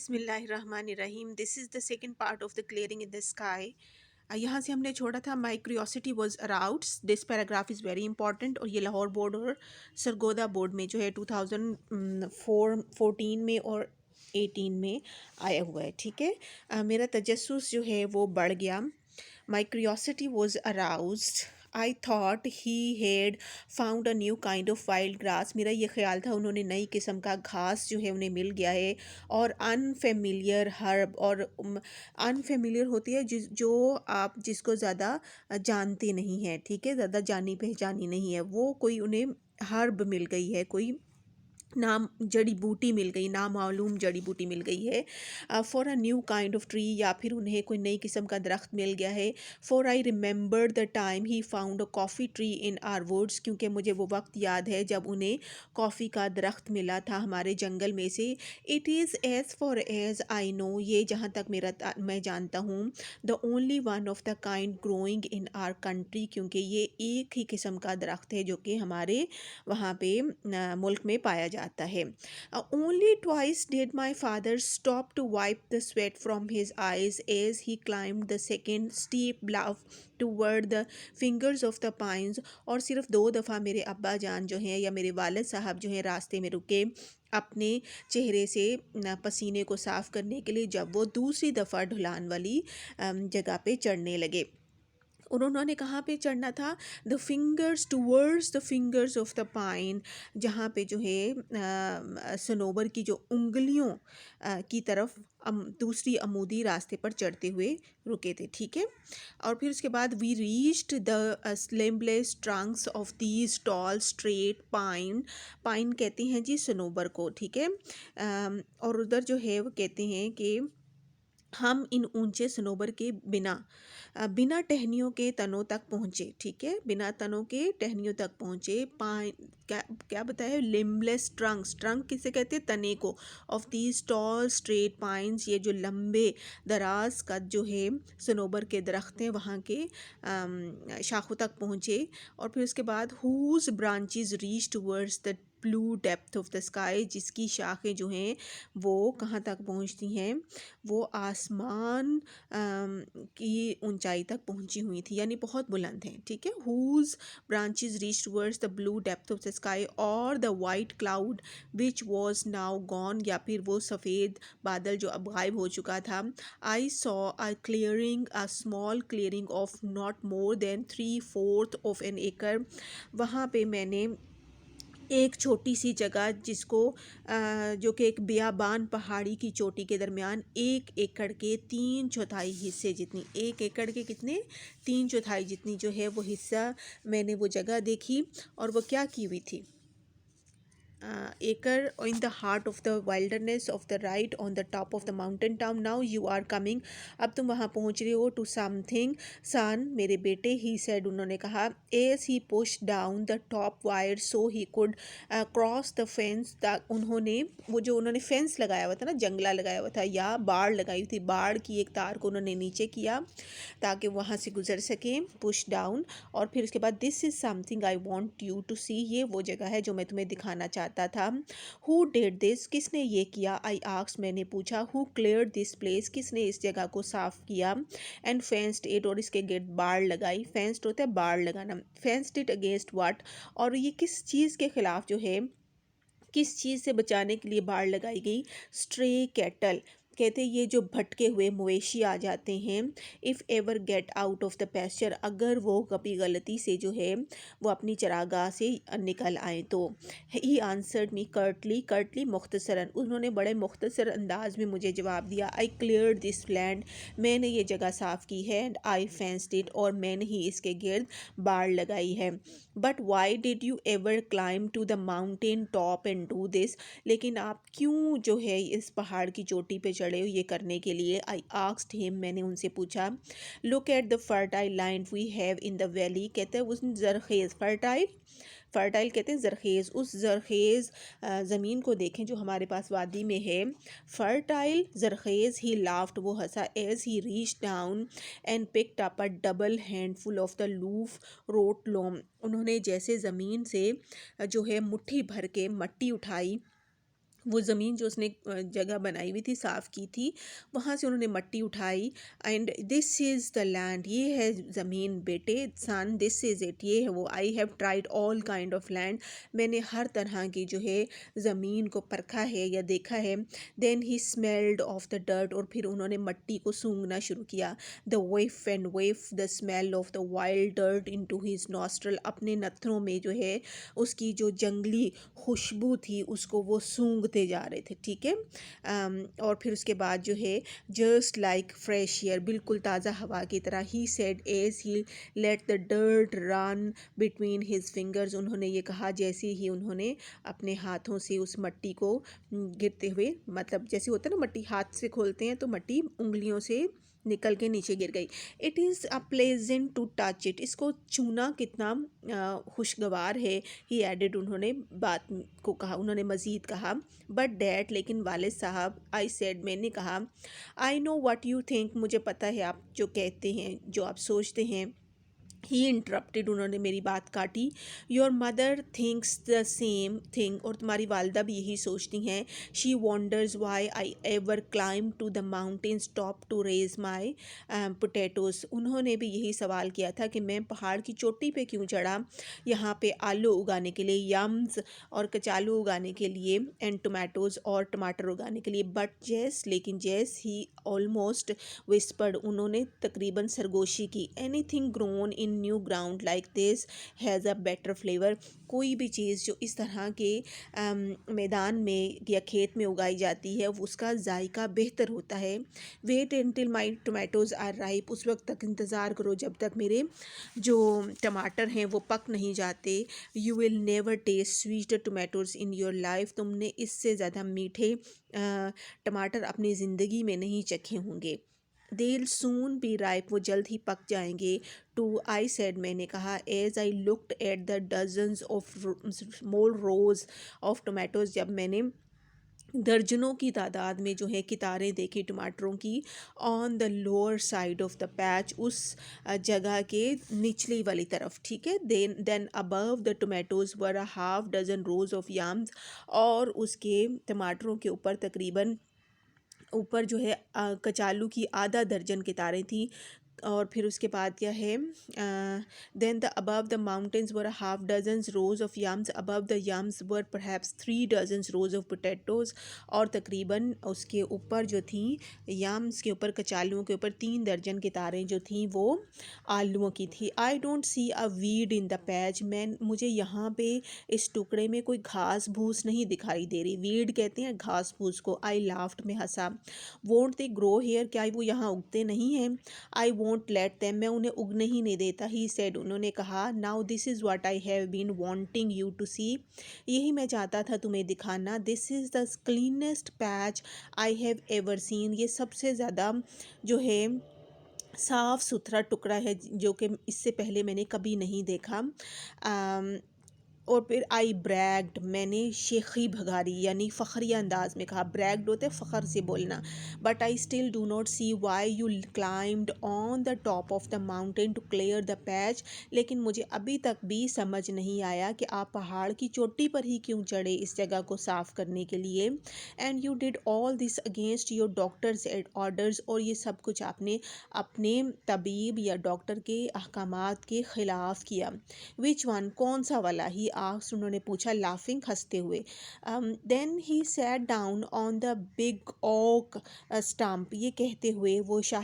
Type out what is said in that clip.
बिस्मिल्लाहिर्रहमानिर्रहीम। This is the second part of the clearing in the sky. यहाँ से हमने छोड़ा था माई क्यूरियोसिटी वॉज अराउट्स this paragraph is very important. और ये लाहौर बोर्ड और सरगोदा बोर्ड में जो है 2014 में और 18 में आया हुआ है। ठीक है। मेरा तजस्सुस जो है वो बढ़ गया। My curiosity was aroused. I thought he had found a new kind of wild grass. मेरा ये ख्याल था उन्होंने नई किस्म का घास जो है उन्हें मिल गया है। और अनफेमिलियर हर्ब, और अनफेमिलियर होती है जो आप जिसको ज़्यादा जानते नहीं हैं। ठीक है, ज़्यादा जानी पहचानी नहीं है, वो कोई उन्हें हर्ब मिल गई है, कोई नाम जड़ी बूटी मिल गई, नामालूम जड़ी बूटी मिल गई है। For a new kind of tree, या फिर उन्हें कोई नई किस्म का दरख्त मिल गया है। For I remember the time he found a coffee tree in our woods, क्योंकि मुझे वो वक्त याद है जब उन्हें कॉफ़ी का दरख्त मिला था हमारे जंगल में से। It is as far as I know, ये जहाँ तक मैं जानता हूँ, the only one of the kind growing in our country, क्योंकि ये एक ही किस्म का दरख्त है जो कि हमारे वहाँ पे मुल्क में पाया जाता है। Only twice did my father stop to wipe the sweat from his eyes as he climb the second steep bluff toward the fingers of the pines. और सिर्फ 2 दफ़ा मेरे अब्बा जान जो हैं, या मेरे वालिद साहब जो हैं, रास्ते में रुके अपने चेहरे से पसीने को साफ़ करने के लिए, जब वो दूसरी दफ़ा ढलान वाली जगह पे चढ़ने लगे। और उन्होंने कहाँ पे चढ़ना था? The fingers, towards the fingers of the pine, जहाँ पे जो है सनोबर की जो उंगलियों की तरफ दूसरी अमूदी रास्ते पर चढ़ते हुए रुके थे। ठीक है। और फिर उसके बाद we reached the limbless trunks of these tall straight pine. Pine कहते हैं जी सनोबर को। ठीक है। और उधर जो है वो कहते हैं कि हम इन ऊंचे सनोबर के बिना टहनियों के तनों तक पहुँचे। ठीक है, बिना तनों के टहनियों तक पहुँचे। पाइन, क्या क्या बताया? लिम्बलेस ट्रंक्स, ट्रंक किसे कहते हैं? तने को। Of these tall straight pines, ये जो लंबे दराज का जो है सनोबर के दरख्त हैं, वहाँ के शाखों तक पहुँचे। और फिर उसके बाद whose branches reach towards the blue depth of the sky, जिसकी शाखें जो हैं वो कहाँ तक पहुँचती हैं? वो आसमान की ऊंचाई तक पहुंची हुई थी, यानी बहुत बुलंद हैं। ठीक है। Whose branches reach towards the blue depth of the sky और the white cloud which was now gone, या फिर वो सफ़ेद बादल जो अब गायब हो चुका था। I saw a clearing, a small clearing of not more than 3/4 of an acre. वहाँ पे मैंने एक छोटी सी जगह जिसको जो कि एक बियाबान पहाड़ी की चोटी के दरमियान 1 एकड़ के 3/4 हिस्से जितनी, 1 एकड़ के कितने? 3/4 जितनी जो है वो हिस्सा, मैंने वो जगह देखी। और वो क्या की हुई थी? acre in the heart of the wilderness of the right on the top of the mountain town. Now you are coming, अब तुम वहाँ पहुँच रहे हो, to something son, मेरे बेटे, he said, उन्होंने कहा, as he pushed down the top wire so he could cross the fence, उन्होंने वो जो उन्होंने फेंस लगाया हुआ था ना, जंगला लगाया हुआ था या बाड़ लगाई हुई थी, बाड़ की एक तार को उन्होंने नीचे किया ताकि वहाँ से गुजर सकें, पुश डाउन। और फिर उसके बाद this is something I want you to see, ये वो जगह है जो मैं तुम्हें दिखाना चाहता था। हु डिड दिस, किसने ये किया? आई आस्क्ड, मैंने पूछा। हु क्लियर्ड दिस प्लेस, किसने इस जगह को साफ़ किया? एंड फेंस्ड इट, और इसके गेट बाड़ लगाई। फेंस्ड होता है बाड़ लगाना। फेंस्ड इट अगेंस्ट व्हाट, और ये किस चीज़ के ख़िलाफ़ जो है, किस चीज़ से बचाने के लिए बाड़ लगाई गई? स्ट्रे कैटल, कहते हैं ये जो भटके हुए मवेशी आ जाते हैं, if ever get out of the pasture, अगर वो कभी गलती से जो है वो अपनी चरागाह से निकल आए तो। He answered me curtly, curtly मुख्तसरन, उन्होंने बड़े मुख्तसर अंदाज में मुझे जवाब दिया। आई क्लियर दिस लैंड, मैंने ये जगह साफ़ की है। एंड आई फेंस्ड इट, और मैंने ही इसके गिर्द बाड़ लगाई है। But why did you ever climb to the mountain top and do this, लेकिन आप क्यों जो है इस पहाड़ की चोटी पे चढ़े हो ये करने के लिए? आई आस्क्ड हिम, मैंने उनसे पूछा। Look at the fertile land we have in the valley, कहते हैं उस जरखेज़, फर्टाइल, फर्टाइल कहते हैं जरखेज़, उस जरखेज़ ज़मीन को देखें जो हमारे पास वादी में है। फर्टाइल जरखेज़, ही लाफ्ड, वो हंसा। As he reached down and picked up a double handful of the loose rot loam, उन्होंने जैसे ज़मीन से जो है मुट्ठी भर के मट्टी उठाई वो ज़मीन जो उसने जगह बनाई हुई थी, साफ़ की थी, वहाँ से उन्होंने मट्टी उठाई and this is the land, ये है ज़मीन बेटे, सन दिस इज़ इट, ये है वो। I have tried all kind of land, मैंने हर तरह की जो है ज़मीन को परखा है या देखा है। Then he smelled of the dirt, और फिर उन्होंने मट्टी को सूंघना शुरू किया। The whiff and whiff the smell of the wild dirt into his nostril, अपने नथनों में जो है उसकी जो जंगली खुशबू थी उसको वो सूंघते जा रहे थे, ठीक है। और फिर उसके बाद जो है जस्ट लाइक फ्रेश एयर, बिल्कुल ताज़ा हवा की तरह, he said as he let the dirt run between his fingers, उन्होंने ये कहा जैसे ही उन्होंने अपने हाथों से उस मट्टी को गिरते हुए, मतलब जैसे होता है ना मट्टी हाथ से खोलते हैं तो मट्टी उंगलियों से निकल के नीचे गिर गई। It is a pleasant to touch it, इसको छूना कितना खुशगवार है। ही एडेड, उन्होंने बात को कहा, उन्होंने मज़ीद कहा, बट डैड, लेकिन वालिद साहब, आई सेड, मैंने कहा, I know what you think, मुझे पता है आप जो कहते हैं, जो आप सोचते हैं। ही इंटरप्टेड, उन्होंने मेरी बात काटी। Your mother thinks the same thing, और तुम्हारी वालदा भी यही सोचती हैं। She wonders why I ever climb to the mountain's top to raise my potatoes, उन्होंने भी यही सवाल किया था कि मैं पहाड़ की चोटी पे क्यों चढ़ा यहाँ पे आलू उगाने के लिए, यम्स और कचालू उगाने के लिए, एंड टोमेटोज़ और टमाटर उगाने के लिए। बट जेस, लेकिन जेस, ही ऑलमोस्ट विस्पर्ड, उन्होंने तकरीबन सरगोशी की, anything grown in new ground like this has a better flavour, कोई भी चीज़ जो इस तरह के मैदान में या खेत में उगाई जाती है उसका जायका बेहतर होता है। Wait until my tomatoes are ripe, उस वक्त तक इंतज़ार करो जब तक मेरे जो टमाटर हैं वो पक नहीं जाते। You will never taste sweeter tomatoes in your life, तुमने इससे ज़्यादा मीठे टमाटर अपनी ज़िंदगी में नहीं चखे होंगे। They'll soon be ripe, वो जल्द ही पक जाएंगे। टू, आई सेड, मैंने कहा, as I looked at the dozens of small rows of tomatoes, जब मैंने दर्जनों की तादाद में जो है कितारें देखी टमाटरों की, on the lower side of the patch, उस जगह के निचली वाली तरफ, ठीक है। Then above the tomatoes were a half dozen rows of yams, और उसके टमाटरों के ऊपर तकरीबन ऊपर जो है कचालू की आधा दर्जन कितारें थी। और फिर उसके बाद क्या है, then the above the mountains were half dozens rows of yams, above the yams were perhaps 3 dozens rows of potatoes, और तकरीबन उसके ऊपर जो थी यम्स के ऊपर, कचालुओं के ऊपर 3 दर्जन कितारें जो थी वो आलूओं की थी। I don't see a weed in the patch, मुझे यहाँ पे इस टुकड़े में कोई घास भूस नहीं दिखाई दे रही। वीड कहते हैं घास फूस को। आई लाफ्ट, में हंसा। वोंट दे ग्रो हेयर, क्या वो यहाँ उगते नहीं हैं। आई वोंट लेट देम, मैं उन्हें उगने ही नहीं देता। ही सेड, उन्होंने कहा, now this is what I have been wanting you to see, यही मैं चाहता था तुम्हें दिखाना। This is the cleanest patch I have ever seen, ये सबसे ज़्यादा जो है साफ़ सुथरा टुकड़ा है जो कि इससे पहले मैंने कभी नहीं देखा। और फिर आई ब्रैग्ड, मैंने शेखी भगारी यानी फ़खरिया अंदाज में कहा। ब्रैग्ड होते फ़ख्र से बोलना। But I still do not see why you climbed on the top of the mountain to clear the patch, लेकिन मुझे अभी तक भी समझ नहीं आया कि आप पहाड़ की चोटी पर ही क्यों चढ़े इस जगह को साफ़ करने के लिए। And you did all this against your doctor's ad orders, और ये सब कुछ आपने अपने तबीब या डॉक्टर के अहकामात के ख़िलाफ़ किया। विच वन, कौन सा वाला, ही आस्क्ड, उन्होंने पूछा, लाफिंग, हंसते हुए। Then he sat down on the big oak stump, ये कहते हुए वो शाही